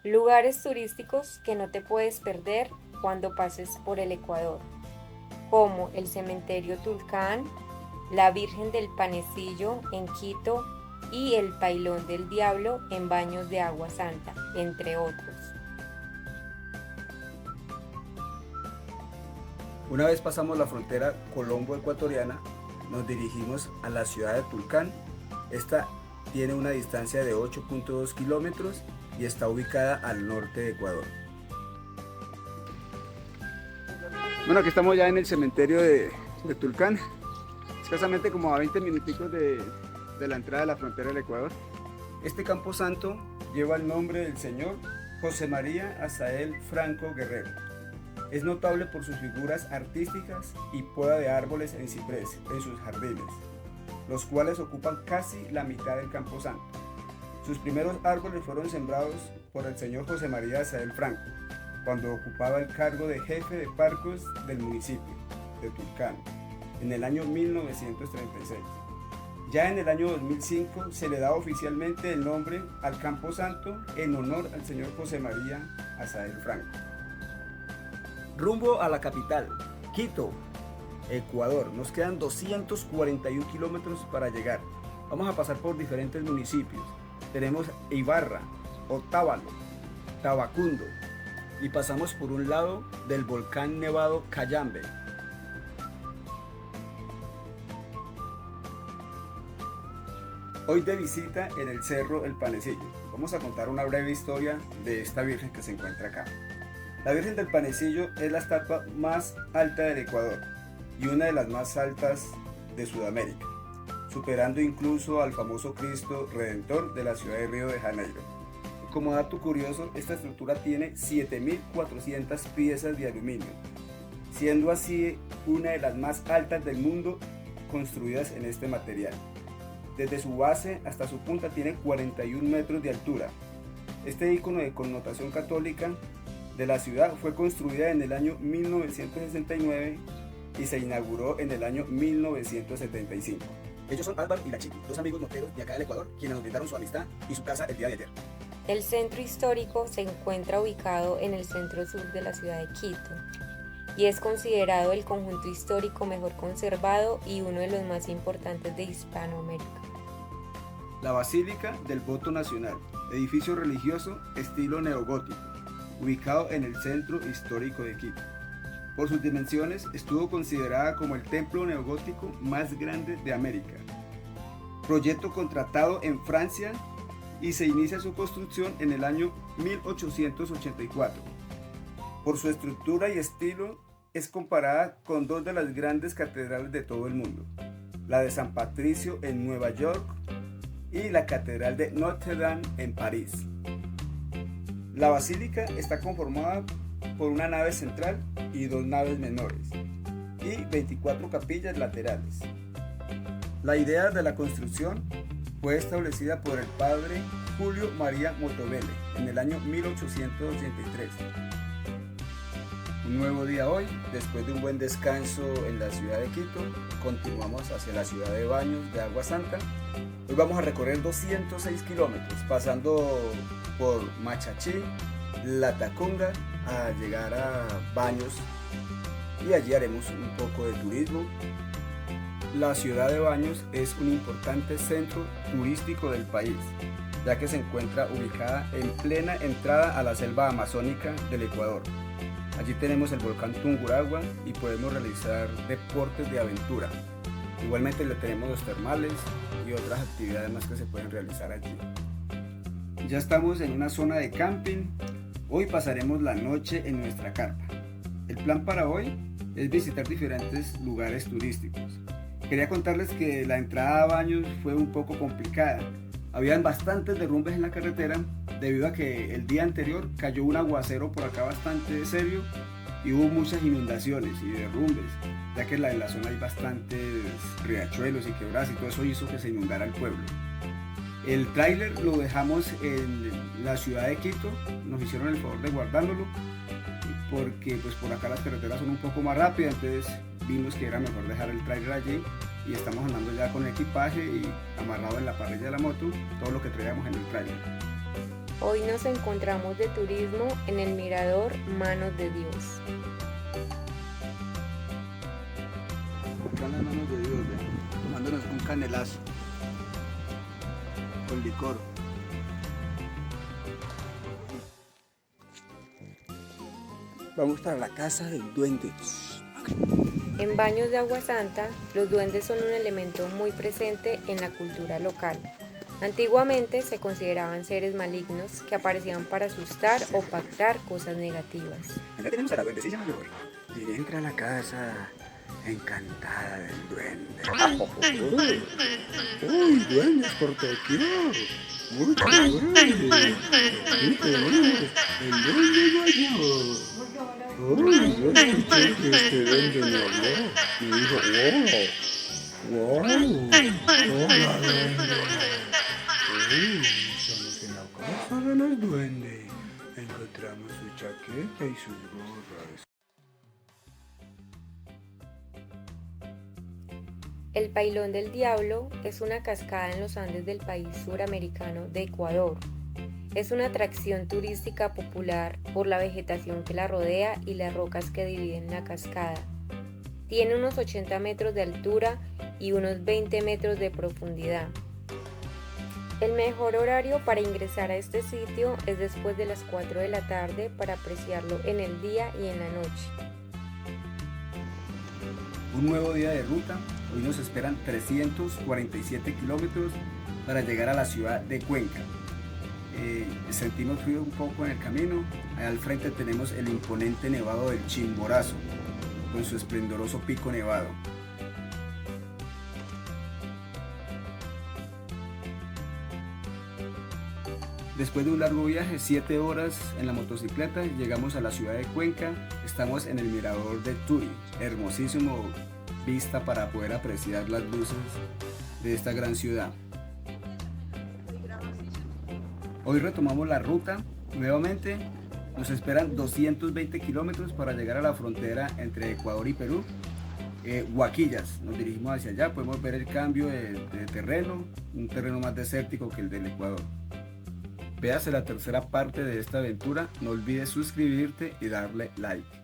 Lugares turísticos que no te puedes perder cuando pases por el Ecuador, como el Cementerio Tulcán, la Virgen del Panecillo en Quito y el Pailón del Diablo en Baños de Agua Santa, entre otros. Una vez pasamos la frontera colombo-ecuatoriana, nos dirigimos a la ciudad de Tulcán. Esta tiene una distancia de 8.2 kilómetros y está ubicada al norte de Ecuador. Bueno, aquí estamos ya en el cementerio de Tulcán, escasamente como a 20 minuticos de la entrada de la frontera del Ecuador. Este camposanto lleva el nombre del señor José María Azael Franco Guerrero. Es notable por sus figuras artísticas y poda de árboles en ciprés en sus jardines, los cuales ocupan casi la mitad del camposanto. Sus primeros árboles fueron sembrados por el señor José María Azael Franco, cuando ocupaba el cargo de jefe de parques del municipio de Tulcán, en el año 1936. Ya en el año 2005 se le da oficialmente el nombre al camposanto en honor al señor José María Azael Franco. Rumbo a la capital, Quito, Ecuador. Nos quedan 241 kilómetros para llegar. Vamos a pasar por diferentes municipios. Tenemos Ibarra, Otávalo, Tabacundo y pasamos por un lado del volcán nevado Cayambe. Hoy de visita en el Cerro El Panecillo. Vamos a contar una breve historia de esta virgen que se encuentra acá. La Virgen del Panecillo es la estatua más alta del Ecuador y una de las más altas de Sudamérica, superando incluso al famoso Cristo Redentor de la ciudad de Río de Janeiro. Como dato curioso, esta estructura tiene 7.400 piezas de aluminio, siendo así una de las más altas del mundo construidas en este material. Desde su base hasta su punta tiene 41 metros de altura. Este ícono de connotación católica de la ciudad fue construida en el año 1969 y se inauguró en el año 1975. Ellos son Álvaro y la Chiqui, dos amigos moteros de acá del Ecuador, quienes nos brindaron su amistad y su casa el día de ayer. El centro histórico se encuentra ubicado en el centro sur de la ciudad de Quito y es considerado el conjunto histórico mejor conservado y uno de los más importantes de Hispanoamérica. La Basílica del Voto Nacional, edificio religioso estilo neogótico, ubicado en el centro histórico de Quito. Por sus dimensiones estuvo considerada como el templo neogótico más grande de América. Proyecto contratado en Francia y se inicia su construcción en el año 1884. Por su estructura y estilo es comparada con dos de las grandes catedrales de todo el mundo, la de San Patricio en Nueva York y la Catedral de Notre Dame en París. La basílica está conformada por una nave central y dos naves menores y 24 capillas laterales. La idea de la construcción fue establecida por el padre Julio María Motovele en el año 1883. Un nuevo día hoy, después de un buen descanso en la ciudad de Quito, continuamos hacia la ciudad de Baños de Agua Santa. Hoy vamos a recorrer 206 kilómetros, pasando por Machachí, La Tacunga, a llegar a Baños y allí haremos un poco de turismo. La ciudad de Baños es un importante centro turístico del país, ya que se encuentra ubicada en plena entrada a la selva amazónica del Ecuador. Allí tenemos el volcán Tungurahua y podemos realizar deportes de aventura. Igualmente le tenemos los termales y otras actividades más que se pueden realizar allí. Ya estamos en una zona de camping. Hoy pasaremos la noche en nuestra carpa. El plan para hoy es visitar diferentes lugares turísticos. Quería contarles que la entrada a Baños fue un poco complicada. Habían bastantes derrumbes en la carretera debido a que el día anterior cayó un aguacero por acá bastante serio y hubo muchas inundaciones y derrumbes, ya que en la zona hay bastantes riachuelos y quebradas y todo eso hizo que se inundara el pueblo. El tráiler lo dejamos en la ciudad de Quito, nos hicieron el favor de guardándolo porque pues por acá las carreteras son un poco más rápidas, entonces vimos que era mejor dejar el tráiler allí y estamos andando ya con el equipaje y amarrado en la parrilla de la moto todo lo que traíamos en el tráiler. Hoy nos encontramos de turismo en el mirador Manos de Dios. Acá en las manos de Dios, tomándonos un canelazo con licor. Vamos para la casa del duende. En Baños de Agua Santa, los duendes son un elemento muy presente en la cultura local. Antiguamente se consideraban seres malignos que aparecían para asustar o pactar cosas negativas. Acá tenemos a la duendecilla mayor. Y entra a la casa encantada del duende. ¡Uy, duendes por doquier! ¡Uy, qué grande! ¡Uy, qué grande! ¡El duende mayor! ¡Uy, yo escuché que este duende me habló! Me dijo, ¡wow! ¡Wow! ¡Hola, duende! ¡Uy! Estamos en la casa de los duendes. Encontramos su chaqueta y sus gorras. El Pailón del Diablo es una cascada en los Andes del país suramericano de Ecuador. Es una atracción turística popular por la vegetación que la rodea y las rocas que dividen la cascada. Tiene unos 80 metros de altura y unos 20 metros de profundidad. El mejor horario para ingresar a este sitio es después de las 4 de la tarde para apreciarlo en el día y en la noche. Un nuevo día de ruta. Hoy nos esperan 347 kilómetros para llegar a la ciudad de Cuenca. Sentimos frío un poco en el camino. Allá al frente tenemos el imponente nevado del Chimborazo, con su esplendoroso pico nevado. Después de un largo viaje, 7 horas en la motocicleta, llegamos a la ciudad de Cuenca. Estamos en el mirador de Turi, hermosísimo vista para poder apreciar las luces de esta gran ciudad. Hoy retomamos la ruta nuevamente. Nos esperan 220 kilómetros para llegar a la frontera entre Ecuador y Perú. Huaquillas, nos dirigimos hacia allá. Podemos ver el cambio de terreno, un terreno más desértico que el del Ecuador. Véase la tercera parte de esta aventura. No olvides suscribirte y darle like.